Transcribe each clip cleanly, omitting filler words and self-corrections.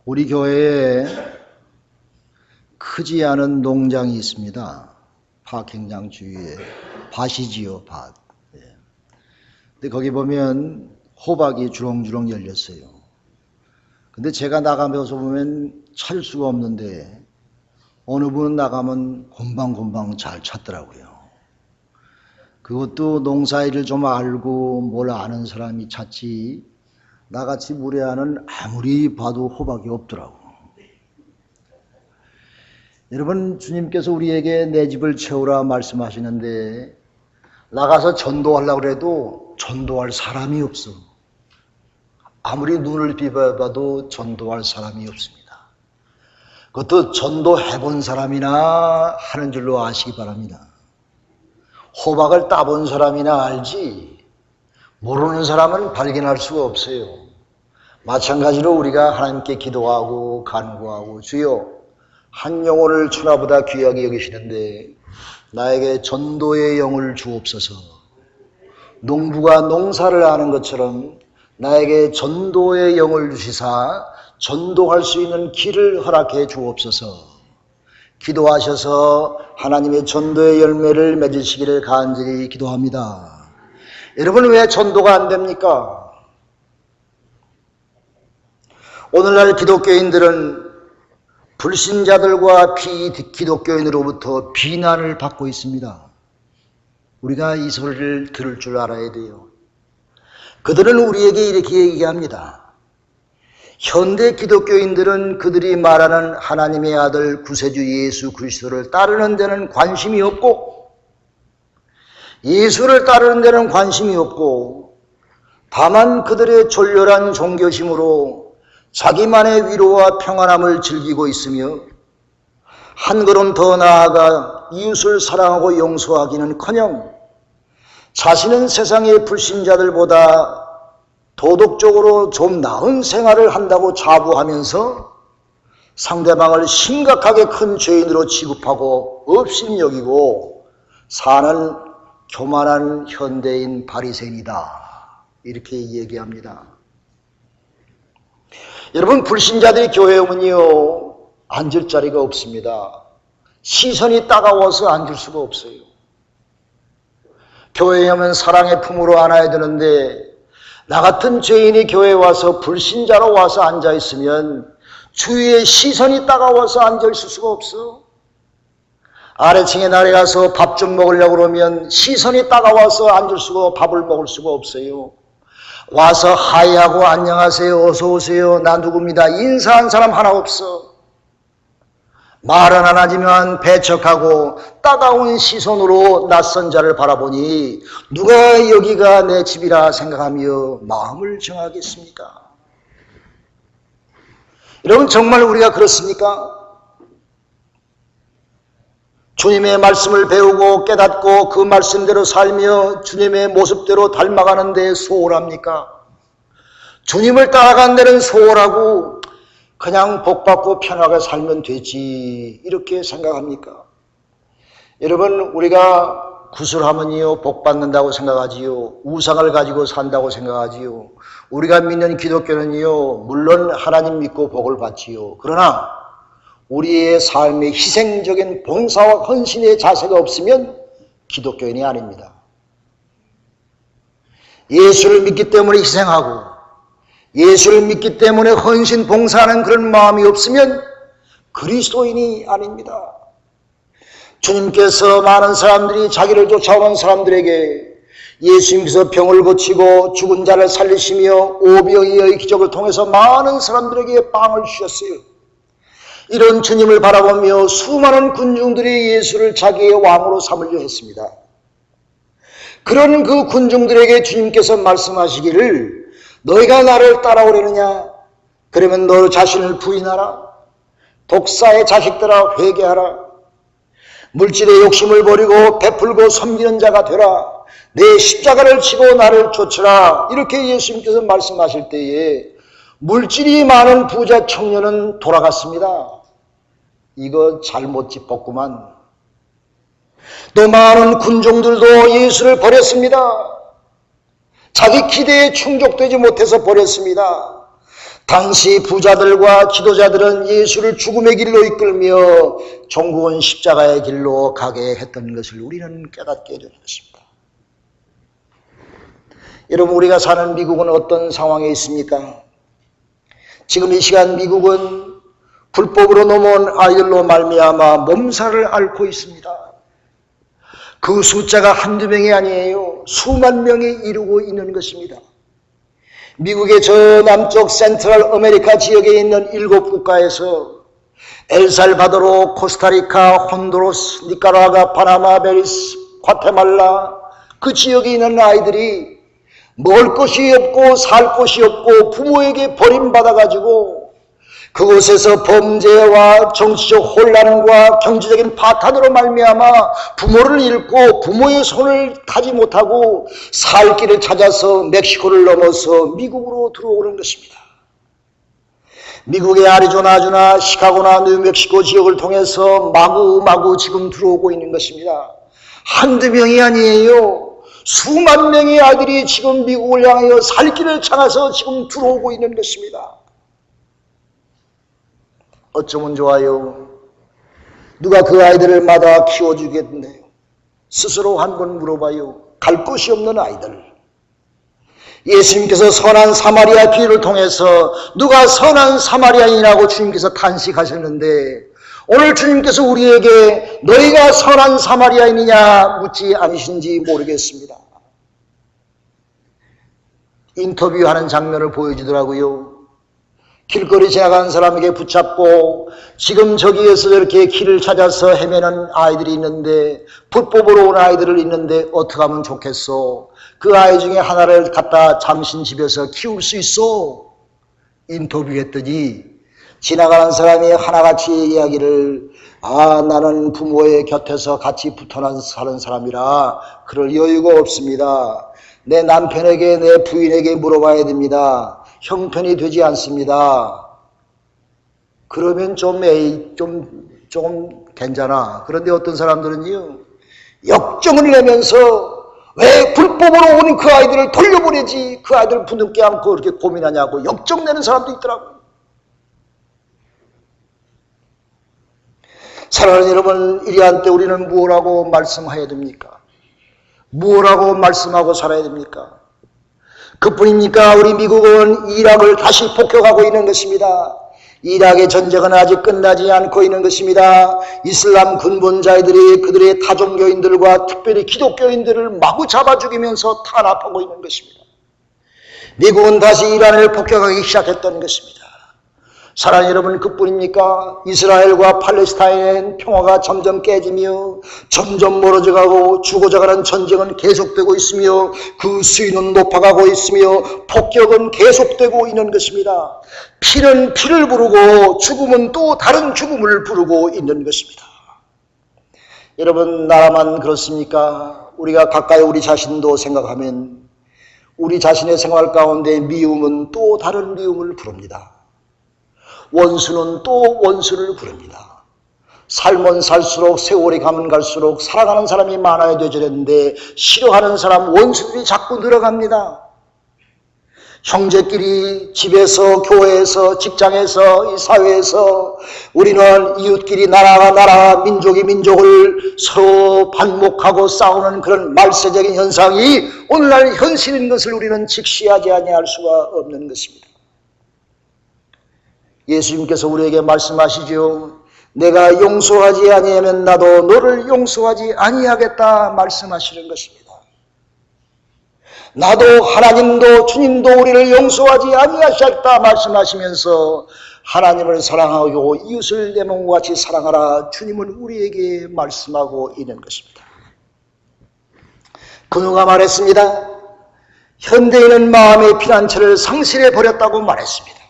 우리 교회에 크지 않은 농장이 있습니다. 파킹장 주위에. 밭이지요, 밭. 근데 거기 보면 호박이 주렁주렁 열렸어요. 근데 제가 나가면서 보면 찾을 수가 없는데 어느 분은 나가면 곰방곰방 잘 찾더라고요. 그것도 농사일을 좀 알고 뭘 아는 사람이 찾지 나같이 무례하는 아무리 봐도 호박이 없더라고. 여러분, 주님께서 우리에게 내 집을 채우라 말씀하시는데 나가서 전도하려고 해도 전도할 사람이 없어. 아무리 눈을 비벼봐도 전도할 사람이 없습니다. 그것도 전도해본 사람이나 하는 줄로 아시기 바랍니다. 호박을 따본 사람이나 알지 모르는 사람은 발견할 수가 없어요. 마찬가지로 우리가 하나님께 기도하고 간구하고 주여 한 영혼을 천하보다 귀하게 여기시는데 나에게 전도의 영을 주옵소서. 농부가 농사를 하는 것처럼 나에게 전도의 영을 주시사 전도할 수 있는 길을 허락해 주옵소서. 기도하셔서 하나님의 전도의 열매를 맺으시기를 간절히 기도합니다. 여러분, 왜 전도가 안 됩니까? 오늘날 기독교인들은 불신자들과 비기독교인으로부터 비난을 받고 있습니다. 우리가 이 소리를 들을 줄 알아야 돼요. 그들은 우리에게 이렇게 얘기합니다. 현대 기독교인들은 그들이 말하는 하나님의 아들 구세주 예수 그리스도를 따르는 데는 관심이 없고 예수를 따르는 데는 관심이 없고 다만 그들의 졸렬한 종교심으로 자기만의 위로와 평안함을 즐기고 있으며 한 걸음 더 나아가 이웃을 사랑하고 용서하기는커녕 자신은 세상의 불신자들보다 도덕적으로 좀 나은 생활을 한다고 자부하면서 상대방을 심각하게 큰 죄인으로 취급하고 업신여기고 사는 교만한 현대인 바리새인이다. 이렇게 얘기합니다. 여러분, 불신자들이 교회에 오면요 앉을 자리가 없습니다. 시선이 따가워서 앉을 수가 없어요. 교회에 오면 사랑의 품으로 안아야 되는데 나 같은 죄인이 교회에 와서 불신자로 와서 앉아있으면 주위의 시선이 따가워서 앉아있을 수가 없어. 아래층에 내려가서 밥 좀 먹으려고 그러면 시선이 따가워서 앉을 수가 밥을 먹을 수가 없어요. 와서 하이하고 안녕하세요 어서 오세요 나 누굽니다 인사한 사람 하나 없어. 말은 안 하지만 배척하고 따가운 시선으로 낯선 자를 바라보니 누가 여기가 내 집이라 생각하며 마음을 정하겠습니까? 여러분, 정말 우리가 그렇습니까? 주님의 말씀을 배우고 깨닫고 그 말씀대로 살며 주님의 모습대로 닮아가는 데 소홀합니까? 주님을 따라가는 데는 소홀하고 그냥 복받고 편하게 살면 되지 이렇게 생각합니까? 여러분, 우리가 구슬하면요 복받는다고 생각하지요. 우상을 가지고 산다고 생각하지요. 우리가 믿는 기독교는요 물론 하나님 믿고 복을 받지요. 그러나 우리의 삶에 희생적인 봉사와 헌신의 자세가 없으면 기독교인이 아닙니다. 예수를 믿기 때문에 희생하고 예수를 믿기 때문에 헌신 봉사하는 그런 마음이 없으면 그리스도인이 아닙니다. 주님께서 많은 사람들이 자기를 쫓아오는 사람들에게 예수님께서 병을 고치고 죽은 자를 살리시며 오병이어의 기적을 통해서 많은 사람들에게 빵을 주셨어요. 이런 주님을 바라보며 수많은 군중들이 예수를 자기의 왕으로 삼으려 했습니다. 그런 그 군중들에게 주님께서 말씀하시기를 너희가 나를 따라오려느냐? 그러면 너 자신을 부인하라. 독사의 자식들아 회개하라. 물질의 욕심을 버리고 베풀고 섬기는 자가 되라. 내 십자가를 지고 나를 쫓으라. 이렇게 예수님께서 말씀하실 때에 물질이 많은 부자 청년은 돌아갔습니다. 이거 잘못 짚었구만. 또 많은 군종들도 예수를 버렸습니다. 자기 기대에 충족되지 못해서 버렸습니다. 당시 부자들과 지도자들은 예수를 죽음의 길로 이끌며 종국은 십자가의 길로 가게 했던 것을 우리는 깨닫게 되는 것입니다. 여러분, 우리가 사는 미국은 어떤 상황에 있습니까? 지금 이 시간 미국은 불법으로 넘어온 아이들로 말미암아 몸살을 앓고 있습니다. 그 숫자가 한두 명이 아니에요. 수만 명에 이르고 있는 것입니다. 미국의 저 남쪽 센트럴 아메리카 지역에 있는 7국가에서 엘살바도르, 코스타리카, 혼두라스, 니카라과, 파나마, 베리스, 과테말라 그 지역에 있는 아이들이 먹을 것이 없고 살 곳이 없고 부모에게 버림받아가지고 그곳에서 범죄와 정치적 혼란과 경제적인 파탄으로 말미암아 부모를 잃고 부모의 손을 타지 못하고 살 길을 찾아서 멕시코를 넘어서 미국으로 들어오는 것입니다. 미국의 아리조나주나 시카고나 뉴멕시코 지역을 통해서 마구마구 지금 들어오고 있는 것입니다. 한두 명이 아니에요. 수만 명의 아들이 지금 미국을 향하여 살 길을 찾아서 지금 들어오고 있는 것입니다. 어쩌면 좋아요. 누가 그 아이들을 마다 키워주겠네요. 스스로 한번 물어봐요. 갈 곳이 없는 아이들. 예수님께서 선한 사마리아 비유를 통해서 누가 선한 사마리아인이라고 주님께서 탄식하셨는데 오늘 주님께서 우리에게 너희가 선한 사마리아인이냐 묻지 않으신지 모르겠습니다. 인터뷰하는 장면을 보여주더라고요. 길거리 지나가는 사람에게 붙잡고 지금 저기에서 저렇게 길을 찾아서 헤매는 아이들이 있는데 불법으로 온 아이들을 있는데 어떻게 하면 좋겠소? 그 아이 중에 하나를 갖다 당신 집에서 키울 수 있어? 인터뷰했더니 지나가는 사람이 하나같이 얘기하기를 나는 부모의 곁에서 같이 붙어 사는 사람이라 그럴 여유가 없습니다. 내 남편에게 내 부인에게 물어봐야 됩니다. 형편이 되지 않습니다. 그러면 조금 괜찮아. 그런데 어떤 사람들은요, 역정을 내면서 왜 불법으로 온 그 아이들을 돌려보내지, 그 아이들 부둥켜 안고 그렇게 고민하냐고 역정 내는 사람도 있더라고요. 사랑하는 여러분, 이러한 때 우리는 무엇라고 말씀해야 됩니까? 무엇라고 말씀하고 살아야 됩니까? 그뿐입니까? 우리 미국은 이락을 다시 폭격하고 있는 것입니다. 이락의 전쟁은 아직 끝나지 않고 있는 것입니다. 이슬람 군본자들이 그들의 타종교인들과 특별히 기독교인들을 마구 잡아 죽이면서 탄압하고 있는 것입니다. 미국은 다시 이란을 폭격하기 시작했던 것입니다. 사랑하는 여러분, 그뿐입니까? 이스라엘과 팔레스타인의 평화가 점점 깨지며 점점 멀어져가고 죽어져가는 전쟁은 계속되고 있으며 그 수위는 높아가고 있으며 폭격은 계속되고 있는 것입니다. 피는 피를 부르고 죽음은 또 다른 죽음을 부르고 있는 것입니다. 여러분, 나라만 그렇습니까? 우리가 가까이 우리 자신도 생각하면 우리 자신의 생활 가운데 미움은 또 다른 미움을 부릅니다. 원수는 또 원수를 부릅니다. 살면 살수록 세월이 가면 갈수록 살아가는 사람이 많아야 되는데 싫어하는 사람 원수들이 자꾸 늘어갑니다. 형제끼리 집에서 교회에서 직장에서 이 사회에서 우리는 이웃끼리 나라가 나라 민족이 민족을 서로 반목하고 싸우는 그런 말세적인 현상이 오늘날 현실인 것을 우리는 직시하지 아니할 수가 없는 것입니다. 예수님께서 우리에게 말씀하시죠. 내가 용서하지 아니하면 나도 너를 용서하지 아니하겠다 말씀하시는 것입니다. 나도 하나님도 주님도 우리를 용서하지 아니하셨다 말씀하시면서 하나님을 사랑하고 이웃을 내 몸과 같이 사랑하라 주님은 우리에게 말씀하고 있는 것입니다. 그누가 말했습니다. 현대인은 마음의 피난처를 상실해버렸다고 말했습니다.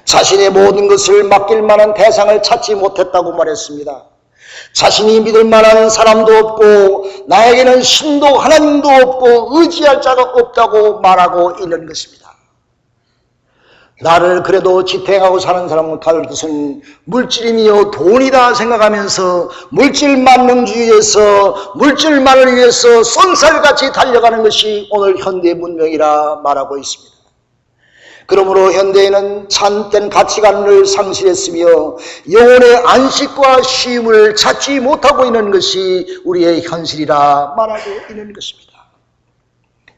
자신의 모든 것을 맡길 만한 대상을 찾지 못했다고 말했습니다. 자신이 믿을 만한 사람도 없고 나에게는 신도 하나님도 없고 의지할 자가 없다고 말하고 있는 것입니다. 나를 그래도 지탱하고 사는 사람은 다들 것은 물질이며 돈이다 생각하면서 물질 만능주의에서 물질만을 위해서 쏜살같이 달려가는 것이 오늘 현대 문명이라 말하고 있습니다. 그러므로 현대인은 참된 가치관을 상실했으며 영혼의 안식과 쉼을 찾지 못하고 있는 것이 우리의 현실이라 말하고 있는 것입니다.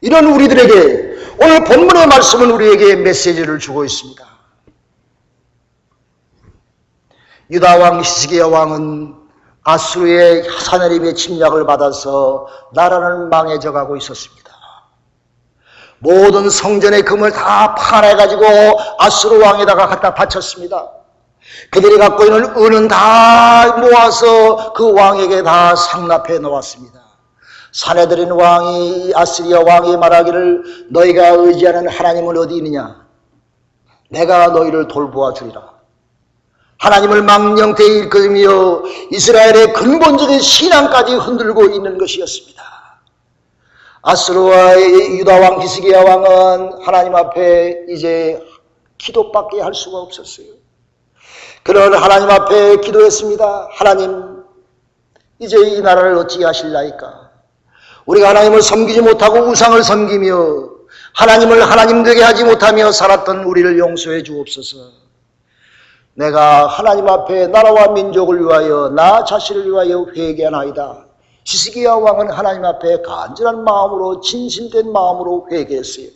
이런 우리들에게 오늘 본문의 말씀은 우리에게 메시지를 주고 있습니다. 유다왕 히스기야 왕은 아수르의 사내림의 침략을 받아서 나라는 망해져 가고 있었습니다. 모든 성전의 금을 다 팔아가지고 아수르 왕에다가 갖다 바쳤습니다. 그들이 갖고 있는 은은 다 모아서 그 왕에게 다 상납해 놓았습니다. 사내들인 왕이 아시리아 왕이 말하기를 너희가 의지하는 하나님은 어디 있느냐? 내가 너희를 돌보아 주리라. 하나님을 망령되이 일컬으며 이스라엘의 근본적인 신앙까지 흔들고 있는 것이었습니다. 아수르와의 유다왕 히스기야 왕은 하나님 앞에 이제 기도밖에 할 수가 없었어요. 그는 하나님 앞에 기도했습니다. 하나님, 이제 이 나라를 어찌 하실라이까? 우리가 하나님을 섬기지 못하고 우상을 섬기며 하나님을 하나님 되게 하지 못하며 살았던 우리를 용서해 주옵소서. 내가 하나님 앞에 나라와 민족을 위하여 나 자신을 위하여 회개하나이다. 히스기야 왕은 하나님 앞에 간절한 마음으로 진심된 마음으로 회개했어요.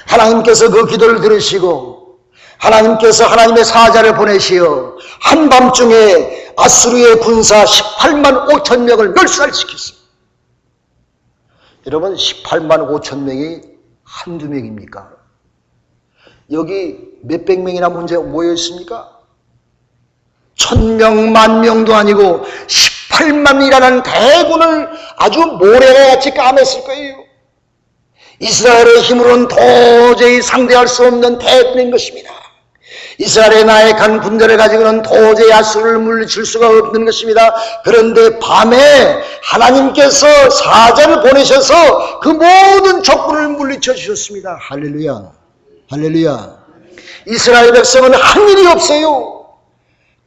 하나님께서 그 기도를 들으시고 하나님께서 하나님의 사자를 보내시어 한밤중에 아수르의 군사 18만 5천 명을 멸살시켰어요. 여러분, 18만 5천 명이 한두 명입니까? 여기 몇백 명이나 모여 있습니까? 1000명, 10,000명도 아니고 18만이라는 대군을 아주 모래같이 까맸을 거예요. 이스라엘의 힘으로는 도저히 상대할 수 없는 대군인 것입니다. 이스라엘의 나약한 군대를 가지고는 도저히 아수르를 물리칠 수가 없는 것입니다. 그런데 밤에 하나님께서 사자를 보내셔서 그 모든 적군을 물리쳐 주셨습니다. 할렐루야, 할렐루야. 이스라엘 백성은 한 일이 없어요.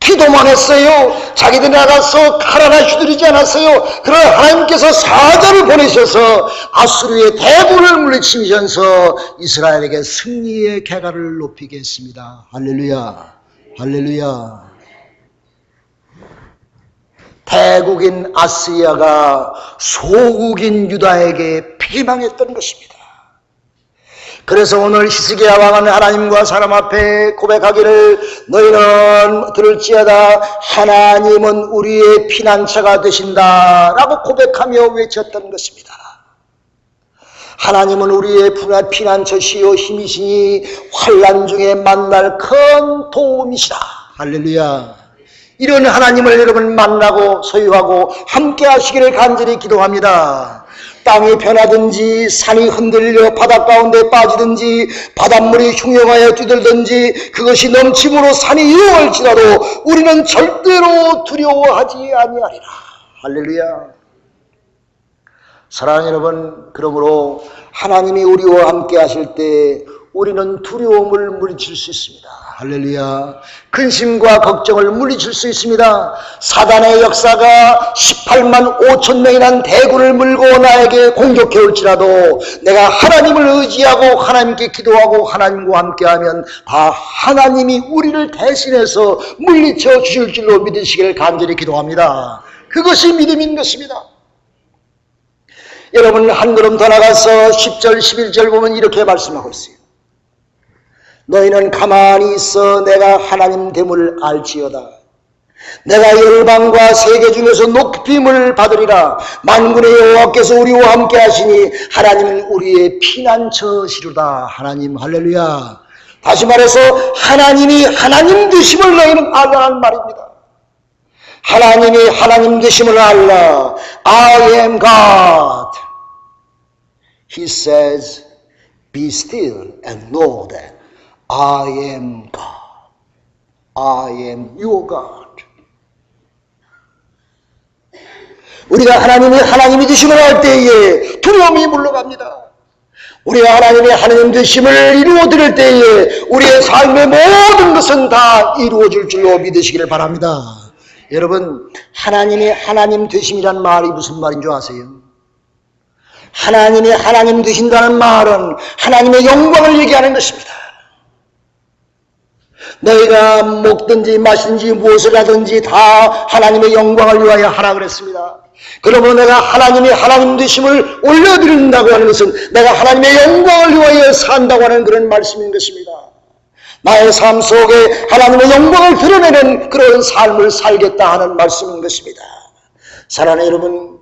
기도만 했어요. 자기들이 나가서 칼 하나 휘두르지 않았어요. 그러나 하나님께서 사자를 보내셔서 아수르의 대군을 물리치면서 이스라엘에게 승리의 궤가를 높이게 했습니다. 할렐루야, 할렐루야. 대국인 아시리아가 소국인 유다에게 패망했던 것입니다. 그래서 오늘 히스기야 왕은 하나님과 사람 앞에 고백하기를 너희는 들을지어다 하나님은 우리의 피난처가 되신다 라고 고백하며 외쳤던 것입니다. 하나님은 우리의 피난처시요 힘이시니 환난 중에 만날 큰 도움이시라. 할렐루야. 이런 하나님을 여러분 만나고 소유하고 함께 하시기를 간절히 기도합니다. 땅이 변하든지 산이 흔들려 바닷 가운데 빠지든지 바닷물이 흉용하여 뛰들든지 그것이 넘침으로 산이 이용할지라도 우리는 절대로 두려워하지 아니하리라. 할렐루야. 사랑하는 여러분, 그러므로 하나님이 우리와 함께 하실 때 우리는 두려움을 물리칠 수 있습니다. 할렐루야. 근심과 걱정을 물리칠 수 있습니다. 사단의 역사가 18만 5천 명이란 대군을 물고 나에게 공격해 올지라도 내가 하나님을 의지하고 하나님께 기도하고 하나님과 함께하면 다 하나님이 우리를 대신해서 물리쳐 주실 줄로 믿으시기를 간절히 기도합니다. 그것이 믿음인 것입니다. 여러분, 한 걸음 더 나가서 10절 11절 보면 이렇게 말씀하고 있어요. 너희는 가만히 있어 내가 하나님 됨을 알지어다. 내가 열방과 세계 중에서 높임을 받으리라. 만군의 여호와께서 우리와 함께 하시니 하나님은 우리의 피난처시로다. 하나님, 할렐루야. 다시 말해서 하나님이 하나님 되심을 너희는 알라는 말입니다. 하나님이 하나님 되심을 알라. I am God. He says, be still and know that I am God. I am your God. 우리가 하나님이 하나님이 되심을 알 때에 두려움이 물러갑니다. 우리가 하나님의 하나님 되심을 이루어 드릴 때에 우리의 삶의 모든 것은 다 이루어질 줄로 믿으시기를 바랍니다. 여러분, 하나님이 하나님 되심이란 말이 무슨 말인 줄 아세요? 하나님이 하나님 되신다는 말은 하나님의 영광을 얘기하는 것입니다. 너희가 먹든지 마시든지 무엇을 하든지 다 하나님의 영광을 위하여 하라 그랬습니다. 그러면 내가 하나님이 하나님 되심을 올려드린다고 하는 것은 내가 하나님의 영광을 위하여 산다고 하는 그런 말씀인 것입니다. 나의 삶 속에 하나님의 영광을 드러내는 그런 삶을 살겠다 하는 말씀인 것입니다. 사랑하는 여러분,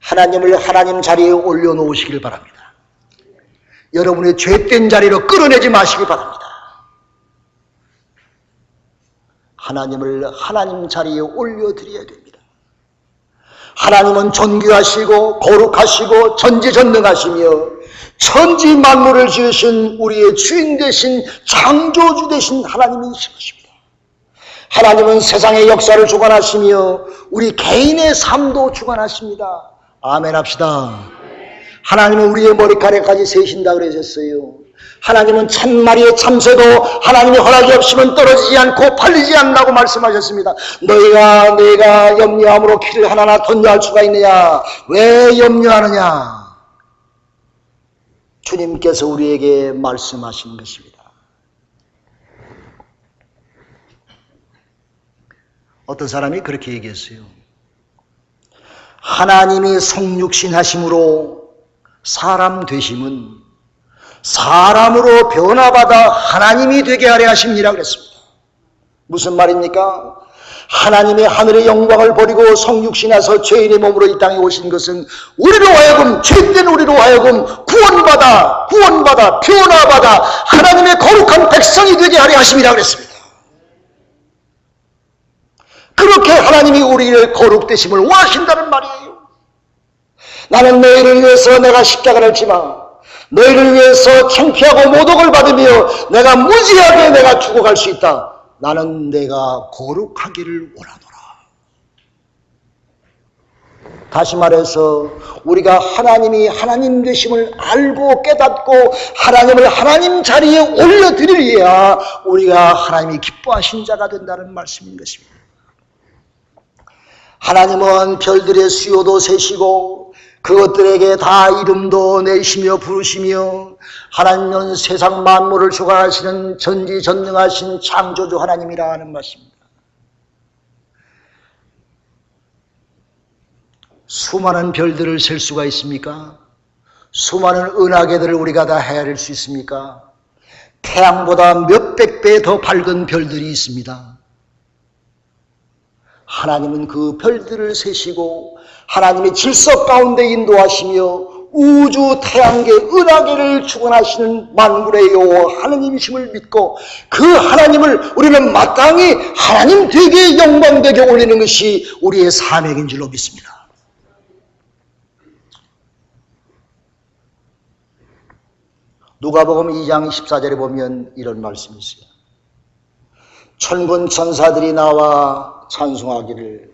하나님을 하나님 자리에 올려놓으시길 바랍니다. 여러분의 죄된 자리로 끌어내지 마시기 바랍니다. 하나님을 하나님 자리에 올려드려야 됩니다. 하나님은 존귀하시고 거룩하시고 전지전능하시며 천지 만물을 지으신 우리의 주인 되신 창조주 되신 하나님이신 것입니다. 하나님은 세상의 역사를 주관하시며 우리 개인의 삶도 주관하십니다. 아멘 합시다. 하나님은 우리의 머리카락까지 세신다 그러셨어요. 하나님은 1000마리의 참새도 하나님의 허락이 없이면 떨어지지 않고 팔리지 않는다고 말씀하셨습니다. 너희가 염려함으로 키를 하나나 던져할 수가 있느냐? 왜 염려하느냐? 주님께서 우리에게 말씀하신 것입니다. 어떤 사람이 그렇게 얘기했어요. 하나님이 성육신 하심으로 사람 되심은 사람으로 변화받아 하나님이 되게 하려 하심이라 그랬습니다. 무슨 말입니까? 하나님의 하늘의 영광을 버리고 성육신하서 죄인의 몸으로 이 땅에 오신 것은 우리로 하여금, 죄된 우리로 하여금 구원받아 변화받아 하나님의 거룩한 백성이 되게 하려 하심이라 그랬습니다. 그렇게 하나님이 우리를 거룩되심을 원하신다는 말이에요. 나는 너희를 위해서 내가 십자가를 지마 너희를 위해서 창피하고 모독을 받으며 내가 무지하게 내가 죽어갈 수 있다. 나는 내가 거룩하기를 원하노라. 다시 말해서 우리가 하나님이 하나님 되심을 알고 깨닫고 하나님을 하나님 자리에 올려드리려야 우리가 하나님이 기뻐하신 자가 된다는 말씀인 것입니다. 하나님은 별들의 수요도 세시고 그것들에게 다 이름도 내시며 부르시며 하나님은 세상 만물을 주관하시는 전지전능하신 창조주 하나님이라 하는 말씀입니다. 수많은 별들을 셀 수가 있습니까? 수많은 은하계들을 우리가 다 헤아릴 수 있습니까? 태양보다 몇백 배 더 밝은 별들이 있습니다. 하나님은 그 별들을 세시고 하나님의 질서 가운데 인도하시며 우주 태양계 은하계를 주관하시는 만군의 여호와 하나님이심을 믿고 그 하나님을 우리는 마땅히 하나님 되게 영광되게 올리는 것이 우리의 사명인 줄로 믿습니다. 누가복음 2장 14절에 보면 이런 말씀이 있어요. 천군 천사들이 나와 찬송하기를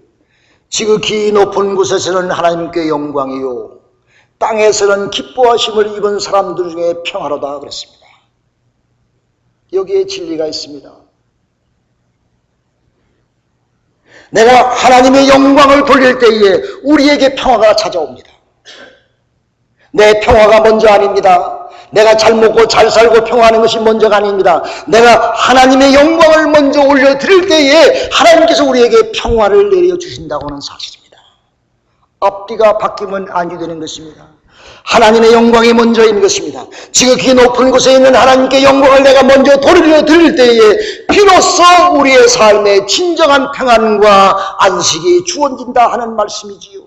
지극히 높은 곳에서는 하나님께 영광이요 땅에서는 기뻐하심을 입은 사람들 중에 평화로다 그랬습니다. 여기에 진리가 있습니다. 내가 하나님의 영광을 돌릴 때에 우리에게 평화가 찾아옵니다. 내 평화가 먼저 아닙니다. 내가 잘 먹고 잘 살고 평화하는 것이 먼저가 아닙니다. 내가 하나님의 영광을 먼저 올려드릴 때에 하나님께서 우리에게 평화를 내려주신다고 하는 사실입니다. 앞뒤가 바뀌면 아니 되는 것입니다. 하나님의 영광이 먼저인 것입니다. 지극히 높은 곳에 있는 하나님께 영광을 내가 먼저 돌려드릴 때에 비로소 우리의 삶에 진정한 평안과 안식이 주어진다 하는 말씀이지요.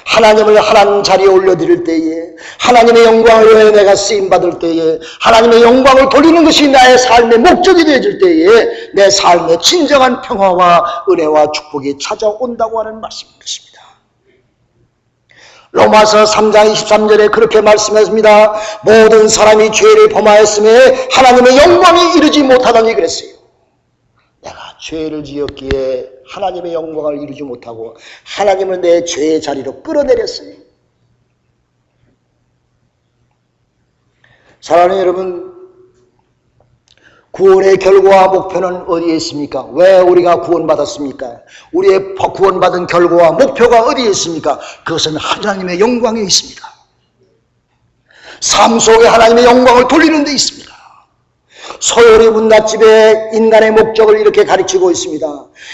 하나님을 하나님 자리에 올려드릴 때에 하나님의 영광을 위해 내가 쓰임받을 때에 하나님의 영광을 돌리는 것이 나의 삶의 목적이 되어질 때에 내 삶에 진정한 평화와 은혜와 축복이 찾아온다고 하는 말씀인 것입니다. 로마서 3장 23절에 그렇게 말씀했습니다. 모든 사람이 죄를 범하였음에 하나님의 영광이 이르지 못하다니 그랬어요. 내가 죄를 지었기에 하나님의 영광을 이루지 못하고 하나님을 내 죄의 자리로 끌어내렸어요. 사랑하는 여러분, 구원의 결과와 목표는 어디에 있습니까? 왜 우리가 구원받았습니까? 우리의 구원받은 결과와 목표가 어디에 있습니까? 그것은 하나님의 영광에 있습니다. 삶 속에 하나님의 영광을 돌리는 데 있습니다. 소요리 문답집에 인간의 목적을 이렇게 가르치고 있습니다.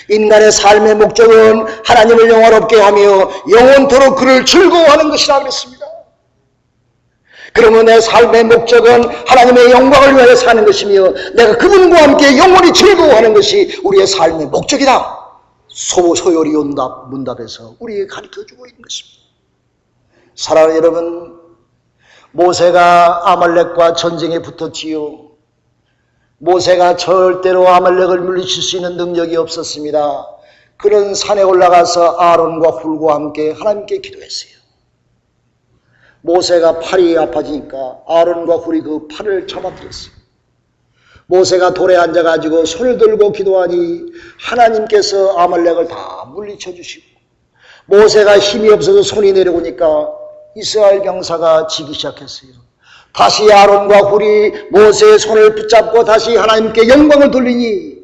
인간의 삶의 목적은 하나님을 영화롭게 하며 영원토록 그를 즐거워하는 것이라 그랬습니다. 그러면 내 삶의 목적은 하나님의 영광을 위하여 사는 것이며 내가 그분과 함께 영원히 즐거워하는 것이 우리의 삶의 목적이다. 소요리 문답에서 우리에게 가르쳐주고 있는 것입니다. 사랑하는 여러분, 모세가 아말렉과 전쟁에 붙었지요. 모세가 절대로 아말렉을 물리칠 수 있는 능력이 없었습니다. 그는 산에 올라가서 아론과 훌과 함께 하나님께 기도했어요. 모세가 팔이 아파지니까 아론과 훌이 그 팔을 잡아들였어요. 모세가 돌에 앉아가지고 손을 들고 기도하니 하나님께서 아말렉을 다 물리쳐 주시고, 모세가 힘이 없어서 손이 내려오니까 이스라엘 병사가 지기 시작했어요. 다시 아론과 훌이 모세의 손을 붙잡고 다시 하나님께 영광을 돌리니,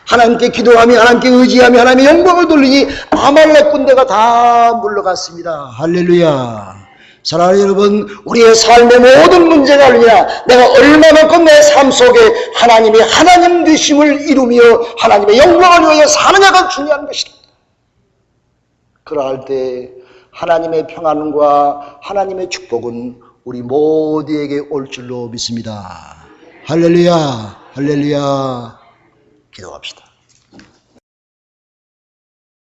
하나님께 기도하며 하나님께 의지하며 하나님의 영광을 돌리니 아말렉 군대가 다 물러갔습니다. 할렐루야. 사랑하는 여러분, 우리의 삶의 모든 문제가 아니라 내가 얼마만큼 내 삶 속에 하나님의 하나님 되심을 이루며 하나님의 영광을 위하여 사느냐가 중요한 것이다. 그러할 때 하나님의 평안과 하나님의 축복은 우리 모두에게 올 줄로 믿습니다. 할렐루야, 할렐루야. 기도합시다.